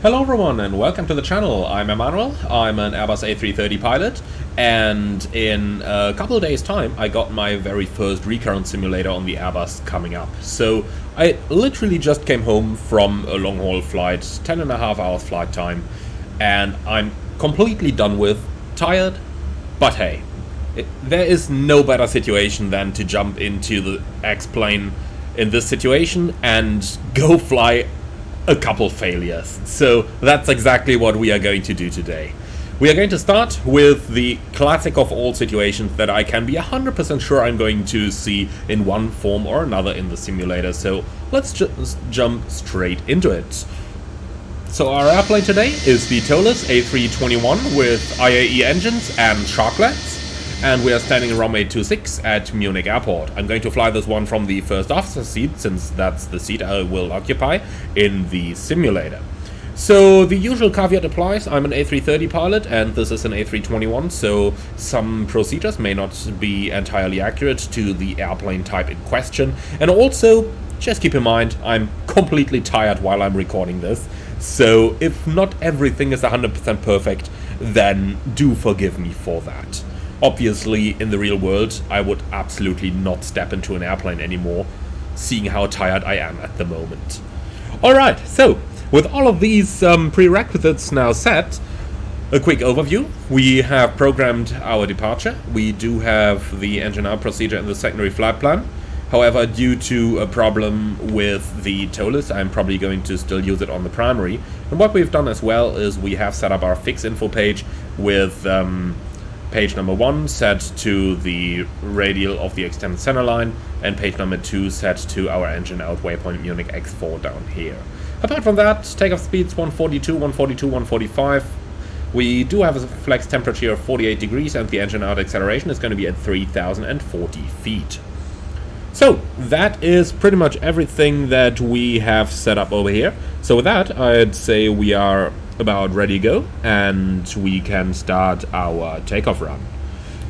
Hello everyone and welcome to the channel. I'm Emmanuel, I'm an Airbus A330 pilot, and in a couple of days time I got my very first recurrent simulator on the Airbus coming up. So I literally just came home from a long haul flight, 10.5 hours flight time, and I'm completely done with, tired, but hey, there is no better situation than to jump into the X-plane in this situation and go fly a couple failures. So that's exactly what we are going to do today. We are going to start with the classic of all situations that I can be 100% sure I'm going to see in one form or another in the simulator. So let's just jump straight into it. So our airplane today is the Tolus A321 with IAE engines and sharklets. And we are standing in runway 26 at Munich Airport. I'm going to fly this one from the first officer seat, since that's the seat I will occupy in the simulator. So the usual caveat applies. I'm an A330 pilot and this is an A321, so some procedures may not be entirely accurate to the airplane type in question. And also, just keep in mind, I'm completely tired while I'm recording this. So if not everything is 100% perfect, then do forgive me for that. Obviously, in the real world, I would absolutely not step into an airplane anymore, seeing how tired I am at the moment. Alright, so, with all of these prerequisites now set, a quick overview. We have programmed our departure. We do have the engine out procedure in the secondary flight plan. However, due to a problem with the Tolus, I'm probably going to still use it on the primary. And what we've done as well is we have set up our fix info page with page number 1 set to the radial of the extended centerline, and page number 2 set to our engine out waypoint Munich X4 down here. Apart from that, takeoff speeds 142, 142, 145. We do have a flex temperature of 48 degrees, and the engine out acceleration is going to be at 3,040 feet. So that is pretty much everything that we have set up over here. So with that, I'd say we are about ready to go and we can start our takeoff run.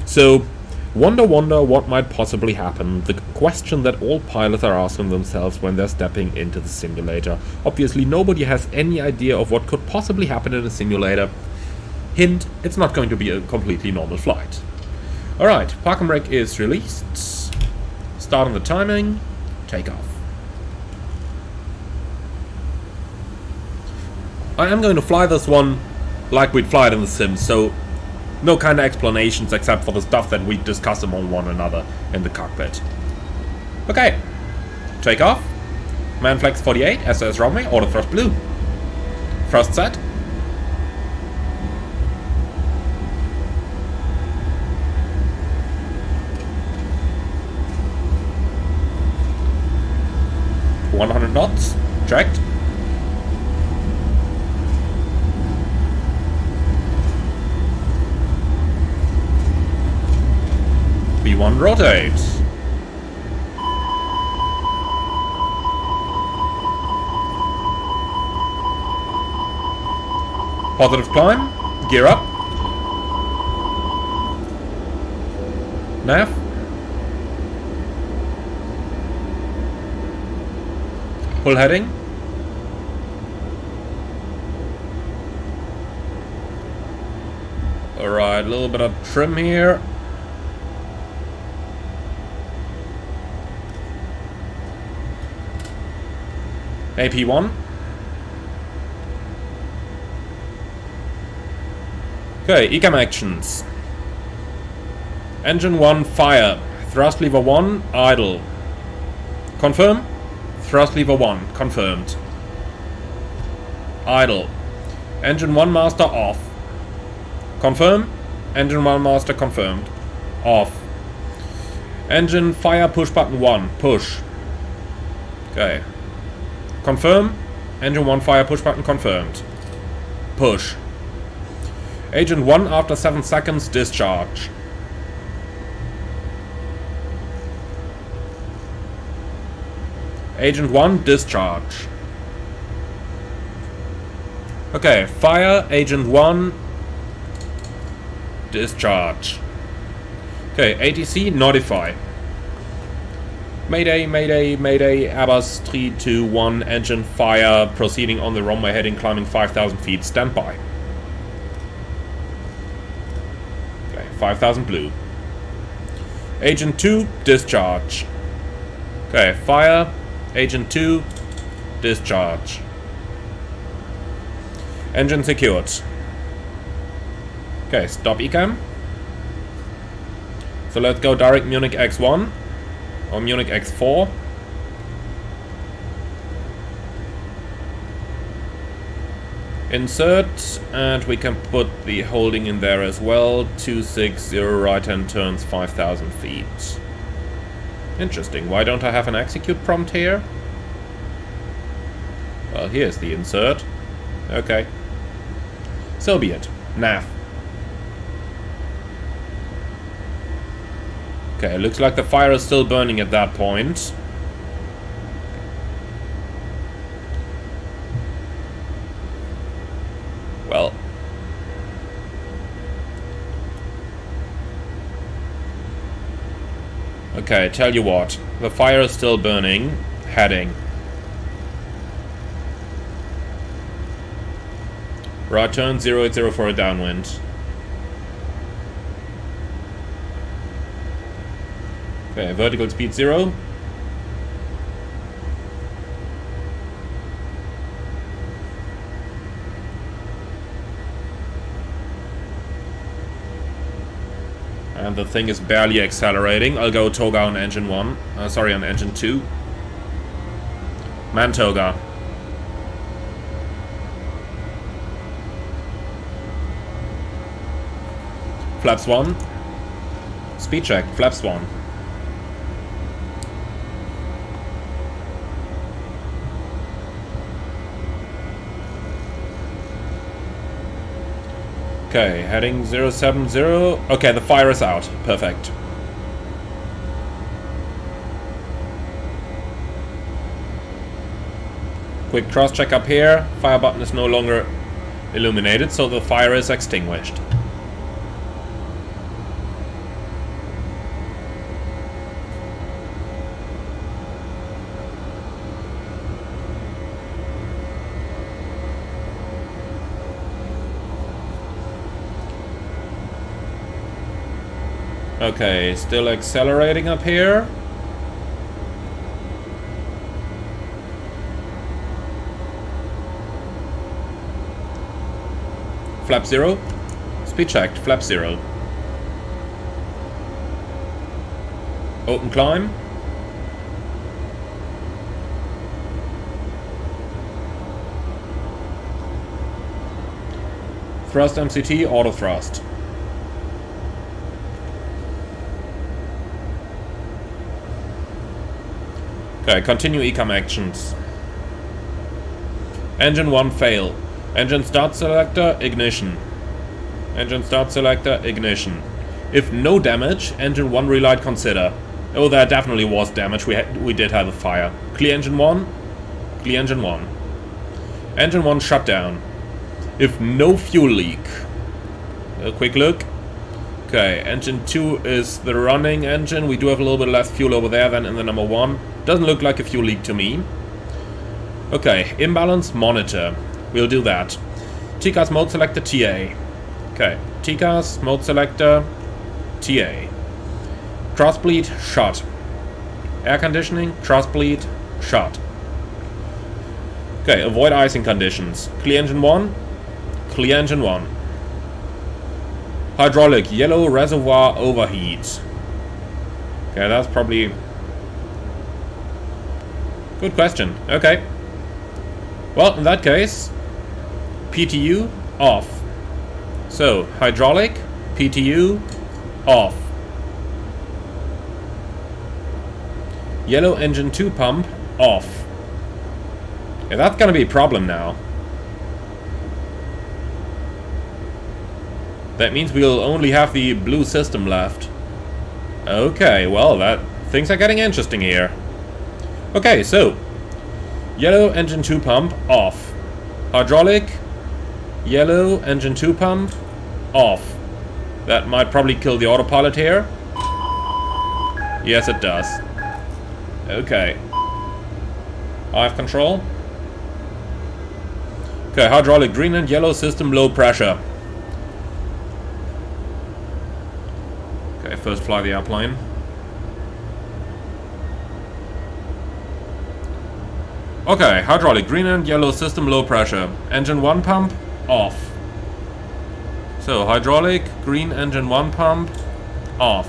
So wonder what might possibly happen, the question that all pilots are asking themselves when they're stepping into the simulator. Obviously nobody has any idea of what could possibly happen in a simulator. Hint, it's not going to be a completely normal flight. Alright, park and brake is released. Start on the timing, take off. I am going to fly this one like we'd fly it in the Sims, so no kind of explanations except for the stuff that we discuss among one another in the cockpit. Okay, take off. Man flex 48, SOS runway, auto thrust blue. Thrust set. .100 knots, checked. B1 rotates. Positive climb, gear up. Nav. Full heading. Alright, a little bit of trim here. AP1. Okay, ECAM actions. Engine 1 fire. Thrust lever 1 idle. Confirm. Thrust lever 1 confirmed. Idle. Engine 1 master off. Confirm. Engine 1 master confirmed. Off. Engine fire push button 1 push. Okay. Confirm. Engine 1 fire push button confirmed. Push. Agent 1 after 7 seconds discharge. Agent 1 discharge. Okay, fire Agent 1 discharge. Okay, ATC notify. Mayday, mayday, mayday, Airbus 321, engine fire, proceeding on the runway heading, climbing 5,000 feet, stand by. Okay, 5,000 blue. Agent 2, discharge. Okay, fire, Agent 2, discharge. Engine secured. Okay, stop ECAM. So let's go direct Munich X1. Or Munich X4. Insert, and we can put the holding in there as well. 260 right hand turns 5,000 feet. Interesting. Why don't I have an execute prompt here? Well, here's the insert. Okay. So be it. Nav. Okay, looks like the fire is still burning at that point. Well. Okay, tell you what. The fire is still burning. Heading. Right turn 080 for a downwind. Okay, vertical speed 0. And the thing is barely accelerating. I'll go toga on engine 1. Sorry, on engine 2. Man toga. Flaps 1. Speed check, flaps 1. Okay, heading 070. Okay, the fire is out. Perfect. Quick cross check up here. Fire button is no longer illuminated, so the fire is extinguished. Okay, still accelerating up here. Flap 0. Speed checked, flap 0. Open climb. Thrust MCT, auto thrust. Okay, continue ECAM actions. Engine 1 fail. Engine start selector, ignition. Engine start selector, ignition. If no damage, engine 1 relight consider. Oh, there definitely was damage. We did have a fire. Clear engine 1. Clear engine 1. Engine 1 shut down. If no fuel leak. A quick look. Okay, engine 2 is the running engine. We do have a little bit less fuel over there than in the number 1. Doesn't look like a fuel leak to me. Okay, imbalance monitor. We'll do that. TCAS mode selector TA. Okay, TCAS mode selector TA. Crossbleed shut. Air conditioning, crossbleed shut. Okay, avoid icing conditions. Clear engine 1. Clear engine 1. Hydraulic, yellow reservoir overheat. Okay, that's probably... Good question. Okay. Well, in that case, PTU off. So, hydraulic, PTU off. Yellow engine 2 pump off. Yeah, that's gonna be a problem now. That means we'll only have the blue system left. Okay, well, things are getting interesting here. Okay, so yellow engine 2 pump off. Hydraulic, yellow engine 2 pump off. That might probably kill the autopilot here. Yes, it does. Okay. I have control. Okay, hydraulic green and yellow system low pressure. Okay, first fly the airplane. Okay, hydraulic green and yellow system low pressure. Engine 1 pump off. So, hydraulic green engine 1 pump off.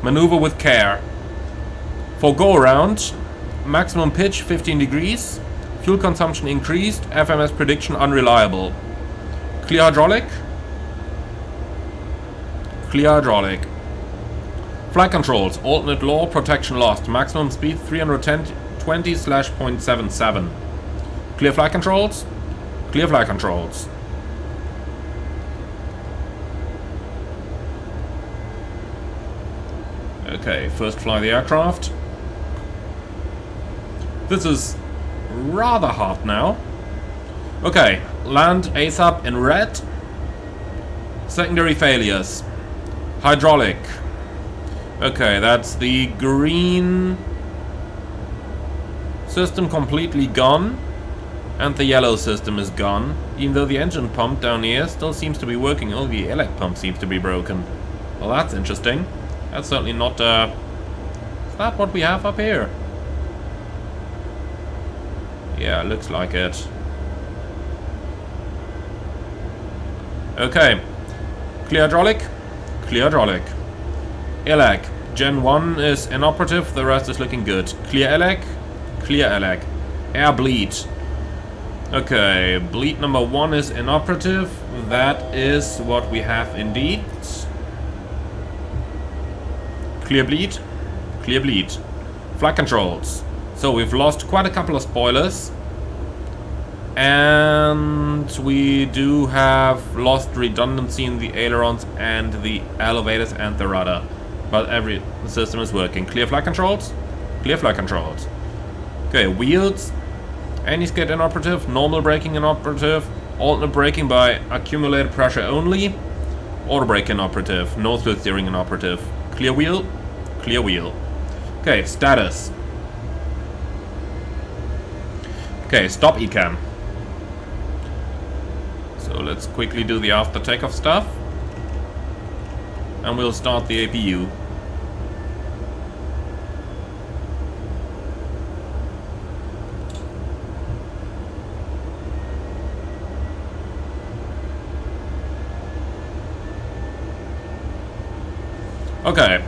Maneuver with care. For go around, maximum pitch 15 degrees. Fuel consumption increased. FMS prediction unreliable. Clear hydraulic. Clear hydraulic. Flight controls. Alternate law. Protection lost. Maximum speed 320/0.77. Clear flight controls. Clear flight controls. Okay, first fly the aircraft. This is rather hard now. Okay, land ASAP in red. Secondary failures. Hydraulic. Okay, that's the green system completely gone. And the yellow system is gone. Even though the engine pump down here still seems to be working. Only the elec pump seems to be broken. Well, that's interesting. That's certainly not, is that what we have up here? Yeah, looks like it. Okay. Clear hydraulic. Clear hydraulic. Elec. Gen 1 is inoperative, the rest is looking good. Clear elec. Clear elec. Air bleed. Okay, bleed number 1 is inoperative. That is what we have indeed. Clear bleed. Clear bleed. Flight controls. So we've lost quite a couple of spoilers. And we do have lost redundancy in the ailerons and the elevators and the rudder. But every system is working. Clear flight controls. Clear flight controls. Okay, wheels. Anti-skid inoperative. Normal braking inoperative. Alternate braking by accumulated pressure only. Auto brake inoperative. Nose wheel steering inoperative. Clear wheel. Clear wheel. Okay, status. Okay, stop ECAM. So let's quickly do the after takeoff stuff. And we'll start the APU. Okay.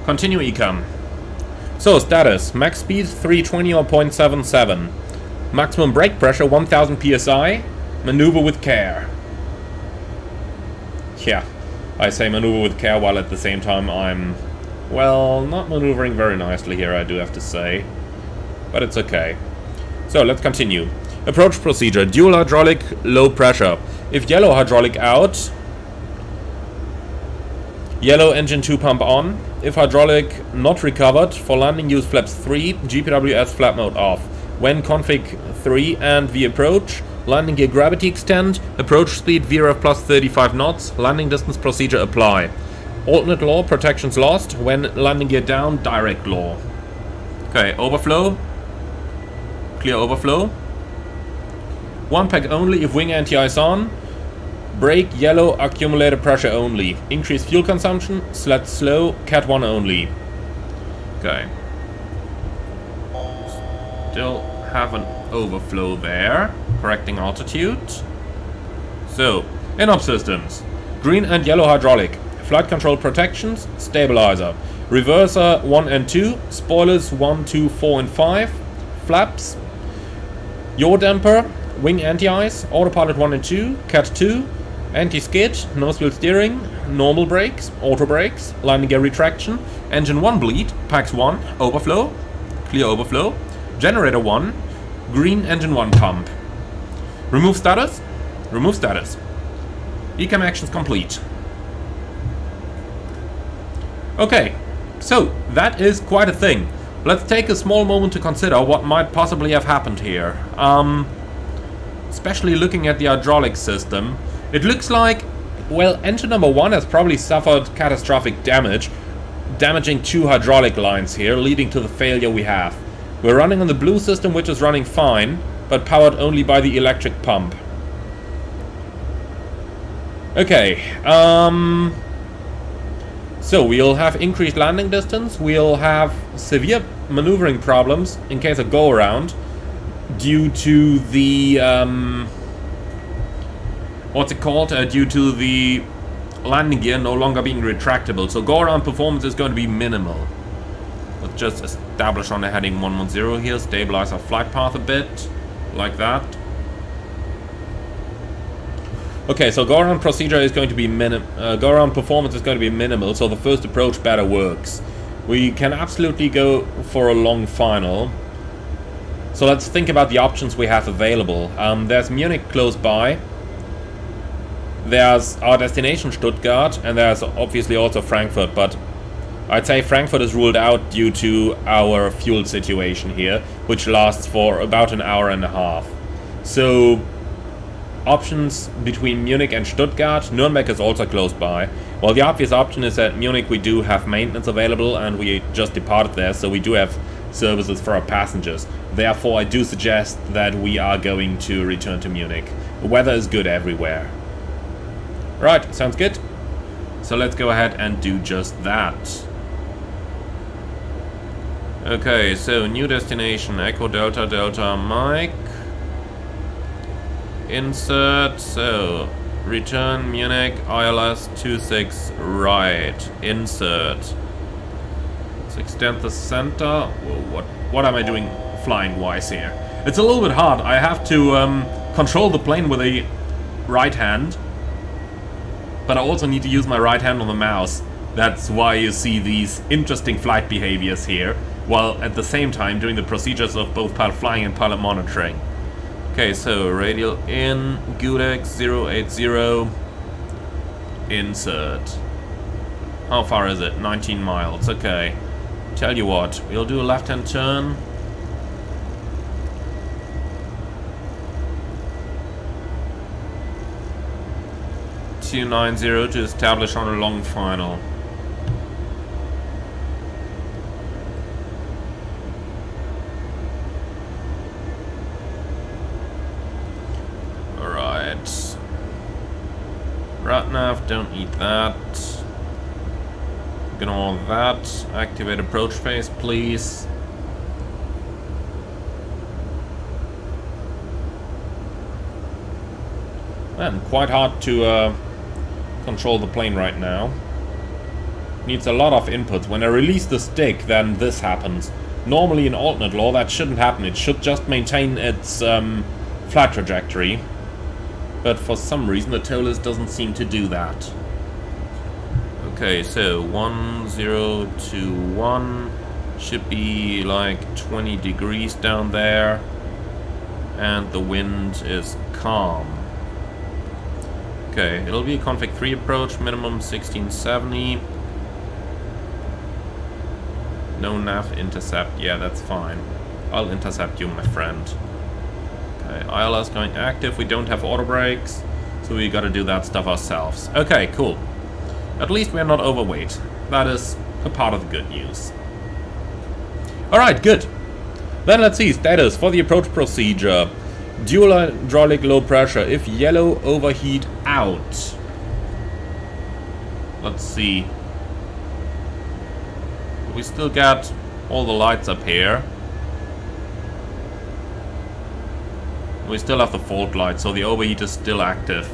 Continue ECAM. So, status. Max speed 320 or 0.77. Maximum brake pressure 1000 psi. Maneuver with care. Yeah, I say maneuver with care while at the same time I'm, well, not maneuvering very nicely here, I do have to say. But it's okay. So, let's continue. Approach procedure. Dual hydraulic, low pressure. If yellow hydraulic out, yellow engine 2 pump on. If hydraulic not recovered, for landing use flaps 3, GPWS flap mode off. When config 3 and V approach, landing gear gravity extend, approach speed VRF plus 35 knots, landing distance procedure apply. Alternate law, protections lost. When landing gear down, direct law. Okay, overflow. Clear overflow. One pack only if wing anti-ice on. Brake yellow, accumulated pressure only. Increase fuel consumption, sled slow, Cat 1 only. Okay. Still have an overflow there. Correcting altitude. So, in-op systems. Green and yellow hydraulic. Flight control protections, stabilizer. Reverser 1 and 2. Spoilers 1, 2, 4 and 5. Flaps. Yaw damper. Wing anti-ice. Autopilot 1 and 2. Cat 2. Anti-skid, nose wheel steering, normal brakes, auto brakes, landing gear retraction, engine 1 bleed, packs 1, overflow, clear overflow, generator 1, green engine 1 pump. Remove status, remove status. ECAM actions complete. Okay, so that is quite a thing. Let's take a small moment to consider what might possibly have happened here. Especially looking at the hydraulic system. It looks like, well, engine number 1 has probably suffered catastrophic damage, damaging 2 hydraulic lines here, leading to the failure we have. We're running on the blue system, which is running fine, but powered only by the electric pump. Okay, so we'll have increased landing distance, we'll have severe maneuvering problems in case of go-around due to the, what's it called? Due to the landing gear no longer being retractable, so go-around performance is going to be minimal. Let's just establish on the heading 110 here, stabilize our flight path a bit, like that. Okay, so go-around procedure is going to be go-around performance is going to be minimal, so the first approach better works. We can absolutely go for a long final. So let's think about the options we have available. There's Munich close by. There's our destination Stuttgart, and there's obviously also Frankfurt, but I'd say Frankfurt is ruled out due to our fuel situation here, which lasts for about an hour and a half. So, options between Munich and Stuttgart. Nuremberg is also close by. Well, the obvious option is that Munich we do have maintenance available, and we just departed there, so we do have services for our passengers. Therefore, I do suggest that we are going to return to Munich. The weather is good everywhere. Right, sounds good. So let's go ahead and do just that. Okay, so new destination, Echo Delta Delta Mike. Insert, so return Munich ILS 26 right. Insert. Let's extend the center. Whoa, what am I doing flying wise here? It's a little bit hard. I have to control the plane with a right hand, but I also need to use my right hand on the mouse. That's why you see these interesting flight behaviors here, while at the same time doing the procedures of both pilot flying and pilot monitoring. Okay, so radial in, Gudex 080, insert. How far is it? 19 miles, okay. Tell you what, we'll do a left-hand turn. .290 to establish on a long final. Alright. Ratnav, don't eat that. Ignore that. Activate approach phase, please. Man, quite hard to control the plane right now. Needs a lot of inputs. When I release the stick, then this happens. Normally in alternate law that shouldn't happen. It should just maintain its flight trajectory. But for some reason the TOLIS doesn't seem to do that. Okay, so 1021 should be like 20 degrees down there. And the wind is calm. Okay, it'll be a config 3 approach, minimum 1670. No nav intercept, yeah, that's fine. I'll intercept you, my friend. Okay, ILS going active, we don't have auto brakes, so we gotta do that stuff ourselves. Okay, cool. At least we're not overweight. That is a part of the good news. Alright, good. Then let's see, status for the approach procedure. Dual hydraulic low pressure, if yellow, overheat out. Let's see. We still got all the lights up here. We still have the fault light, so the overheat is still active.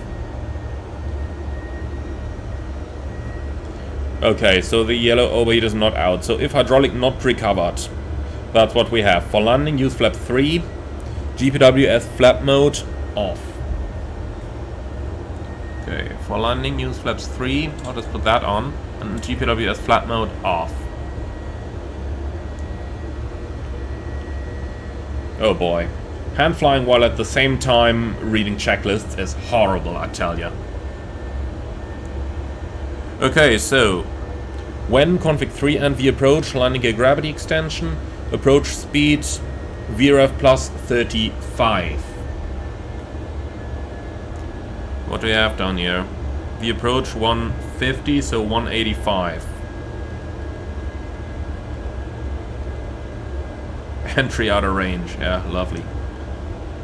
Okay, so the yellow overheat is not out. So if hydraulic not recovered, that's what we have. For landing, use flap 3. GPWS flap mode off. Okay, for landing, use flaps 3. I'll just put that on. And GPWS flap mode off. Oh boy. Hand flying while at the same time reading checklists is horrible, I tell ya. Okay, so when config 3 and the approach, landing gear gravity extension, approach speed VREF plus 35. What do we have down here? The approach 150, so 185. Entry out of range. Yeah, lovely.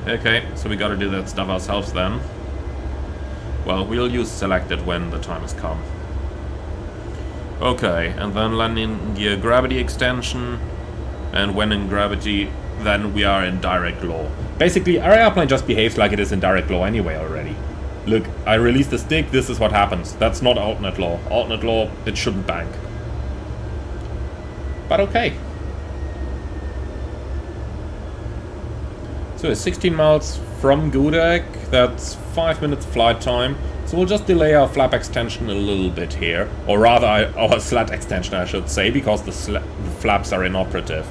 Okay, so we gotta do that stuff ourselves then. Well, we'll use selected when the time has come. Okay, and then landing gear gravity extension. And when in gravity, then we are in direct law. Basically, our airplane just behaves like it is in direct law anyway already. Look, I release the stick, this is what happens. That's not alternate law. Alternate law, it shouldn't bank. But okay. So it's 16 miles from Gudek, that's 5 minutes flight time. So we'll just delay our flap extension a little bit here. Or rather, our slat extension, I should say, because the flaps are inoperative.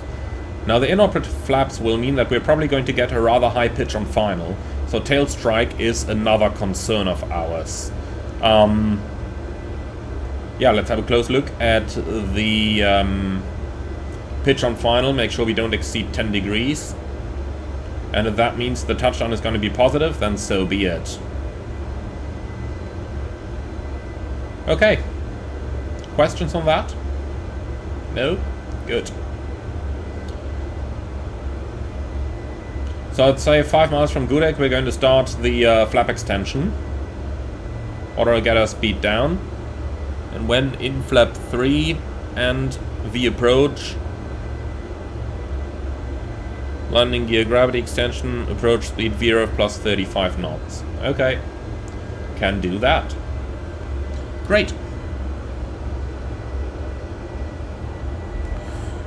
Now, the inoperative flaps will mean that we're probably going to get a rather high pitch on final. So tail strike is another concern of ours. Yeah, let's have a close look at the pitch on final. Make sure we don't exceed 10 degrees. And if that means the touchdown is going to be positive, then so be it. Okay. Questions on that? No? Good. So I'd say 5 miles from Gudek, we're going to start the flap extension. Order get our speed down. And when in flap 3 and the approach, landing gear gravity extension, approach speed 0 plus 35 knots. Okay, can do that. Great.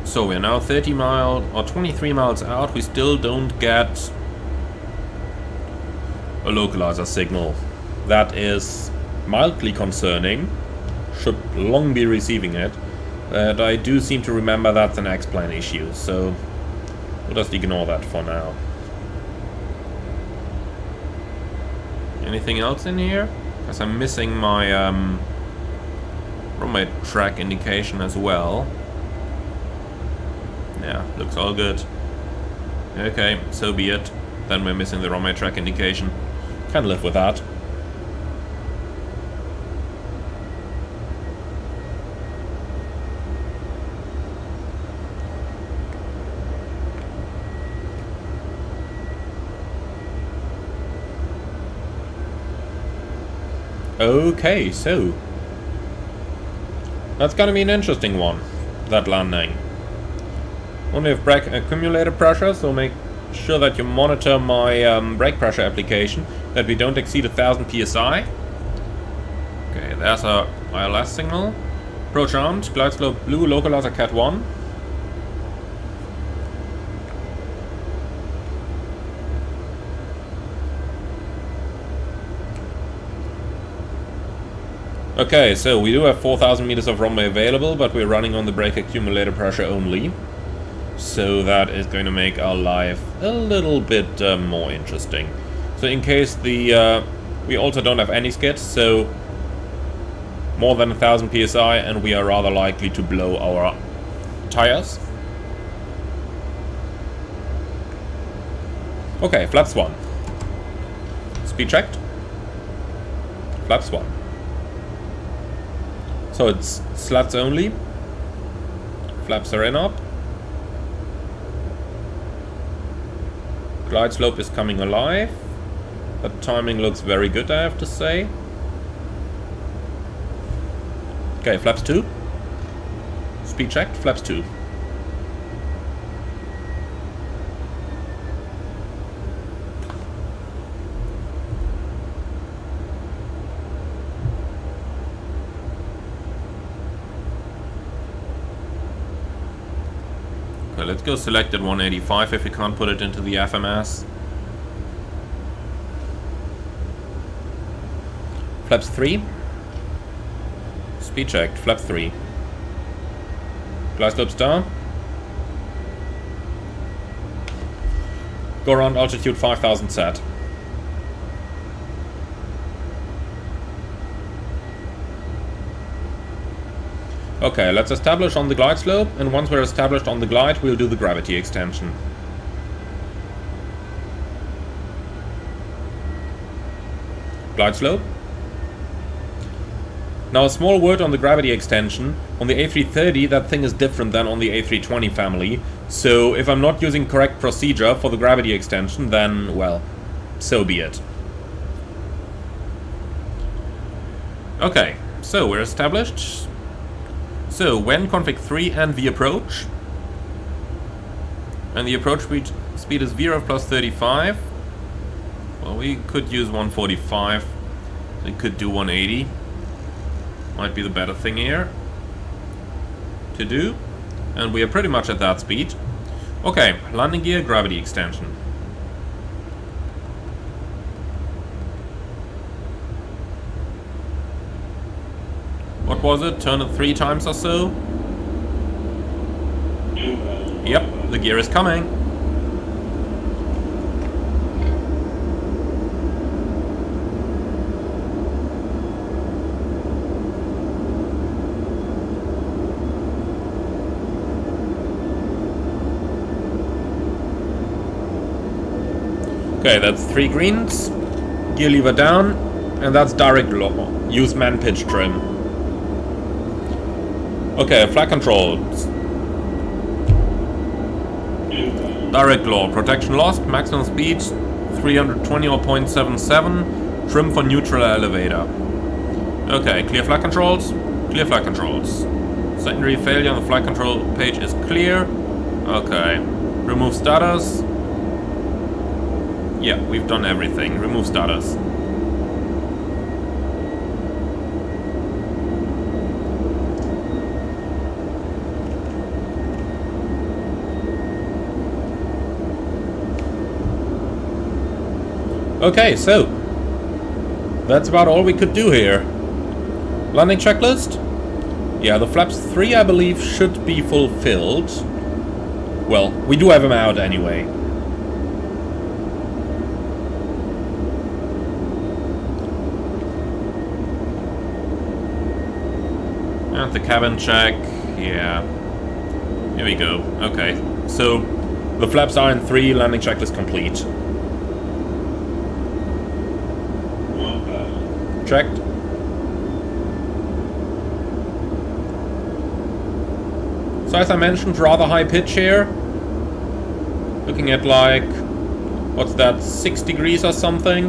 So we're now 30 miles or 23 miles out. We still don't get a localizer signal. That is mildly concerning. Should long be receiving it. But I do seem to remember that's an X-plane issue, so we'll just ignore that for now. Anything else in here? Because I'm missing my runway track indication as well. Yeah, looks all good. Okay, so be it. Then we're missing the runway track indication. Can live with that. Okay, so that's gonna be an interesting one, that landing. Only have brake accumulator pressure, so make sure that you monitor my brake pressure application, that we don't exceed 1000 psi. Okay, there's our ILS signal. Approach armed, glide slope blue, localizer Cat 1. Okay, so we do have 4000 meters of runway available, but we're running on the brake accumulator pressure only. So that is going to make our life a little bit more interesting. So in case the we also don't have any skids, so more than 1000 psi, and we are rather likely to blow our tires. Okay, flaps 1. Speed checked. Flaps 1. So it's slats only. Flaps are in up. Glide slope is coming alive. The timing looks very good, I have to say. Okay, flaps 2. Speed checked, flaps 2. Okay, let's go selected 185 if we can't put it into the FMS. Flaps 3. Speed checked, flap 3. Glide slope down. Go around altitude 5000 set. Okay, let's establish on the glide slope, and once we're established on the glide, we'll do the gravity extension. Glide slope. Now a small word on the gravity extension. On the A330, that thing is different than on the A320 family. So if I'm not using correct procedure for the gravity extension, then, well, so be it. Okay, so we're established. So when config 3 and the approach. And the approach speed is VRF plus 35. Well, we could use 145. We could do 180. Might be the better thing here to do. And we are pretty much at that speed. Okay, landing gear, gravity extension. What was it? Turn it 3 times or so? Yep, the gear is coming. Okay, that's 3 greens. Gear lever down. And that's direct low. Use man pitch trim. Okay, flight controls. Direct low. Protection lost. Maximum speed 320 or 0.77. Trim for neutral elevator. Okay, clear flight controls. Clear flight controls. Secondary failure on the flight control page is clear. Okay. Remove starters. Yeah, we've done everything. Remove starters. Okay, so that's about all we could do here. Landing checklist? Yeah, the flaps 3 I believe should be fulfilled. Well, we do have them out anyway. And the cabin check, yeah. Here we go. Okay, so the flaps are in 3, landing checklist complete. Checked. So as I mentioned, rather high pitch here. Looking at like, what's that, 6 degrees or something?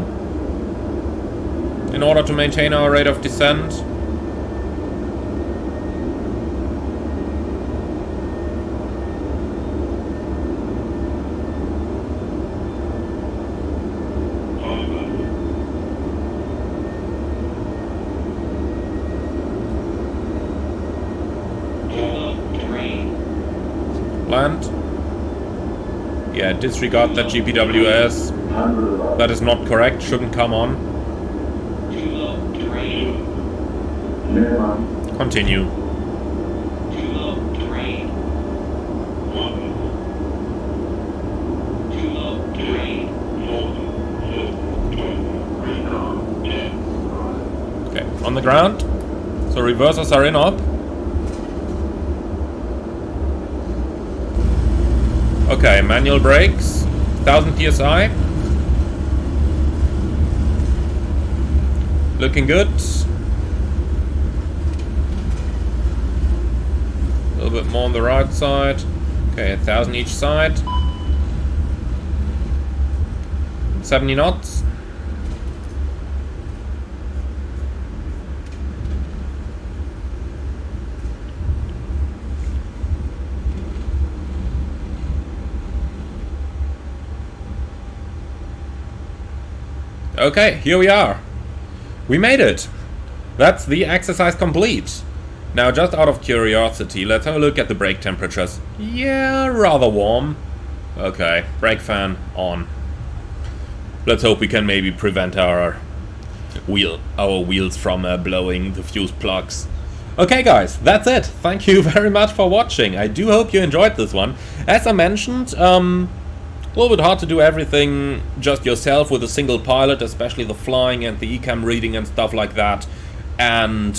In order to maintain our rate of descent. Land. Yeah, disregard that GPWS. That is not correct, shouldn't come on. Continue. Okay, on the ground. So reversers are in up. Okay, manual brakes, 1000 psi. Looking good. A little bit more on the right side. Okay, 1000 each side. 70 knots. Okay, here we are. We made it. That's the exercise complete. Now, just out of curiosity, let's have a look at the brake temperatures. Yeah, rather warm. Okay, brake fan on. Let's hope we can maybe prevent our wheels from blowing the fuse plugs. Okay guys, that's it. Thank you very much for watching. I do hope you enjoyed this one. As I mentioned, a little bit hard to do everything just yourself with a single pilot, especially the flying and the ECAM reading and stuff like that. And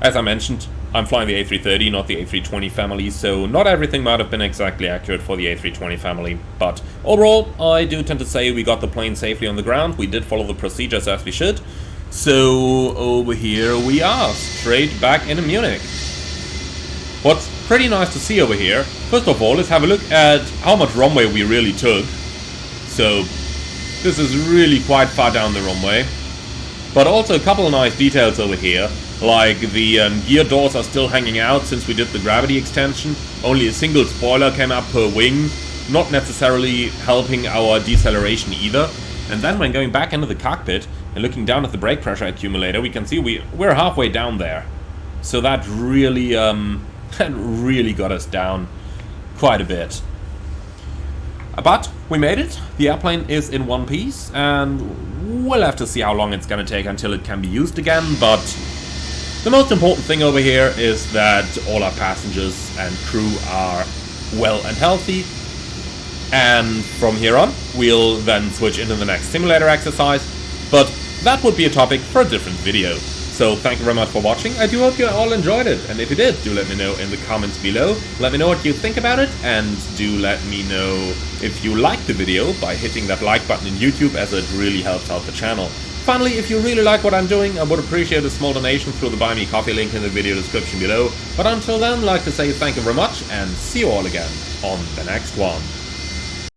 as I mentioned, I'm flying the A330, not the A320 family, so not everything might have been exactly accurate for the A320 family. But overall, I do tend to say we got the plane safely on the ground. We did follow the procedures as we should. So over here we are, straight back into Munich. What's pretty nice to see over here, first of all, let's have a look at how much runway we really took. So, this is really quite far down the runway. But also a couple of nice details over here, like the gear doors are still hanging out since we did the gravity extension. Only a single spoiler came up per wing, not necessarily helping our deceleration either. And then when going back into the cockpit and looking down at the brake pressure accumulator, we can see we're halfway down there. So that really got us down quite a bit. But we made it. The airplane is in one piece, and we'll have to see how long it's gonna take until it can be used again. But the most important thing over here is that all our passengers and crew are well and healthy. And from here on, we'll then switch into the next simulator exercise. But that would be a topic for a different video. So thank you very much for watching. I do hope you all enjoyed it. And if you did, do let me know in the comments below. Let me know what you think about it. And do let me know if you liked the video by hitting that like button in YouTube, as it really helps out the channel. Finally, if you really like what I'm doing, I would appreciate a small donation through the Buy Me Coffee link in the video description below. But until then, I'd like to say thank you very much and see you all again on the next one.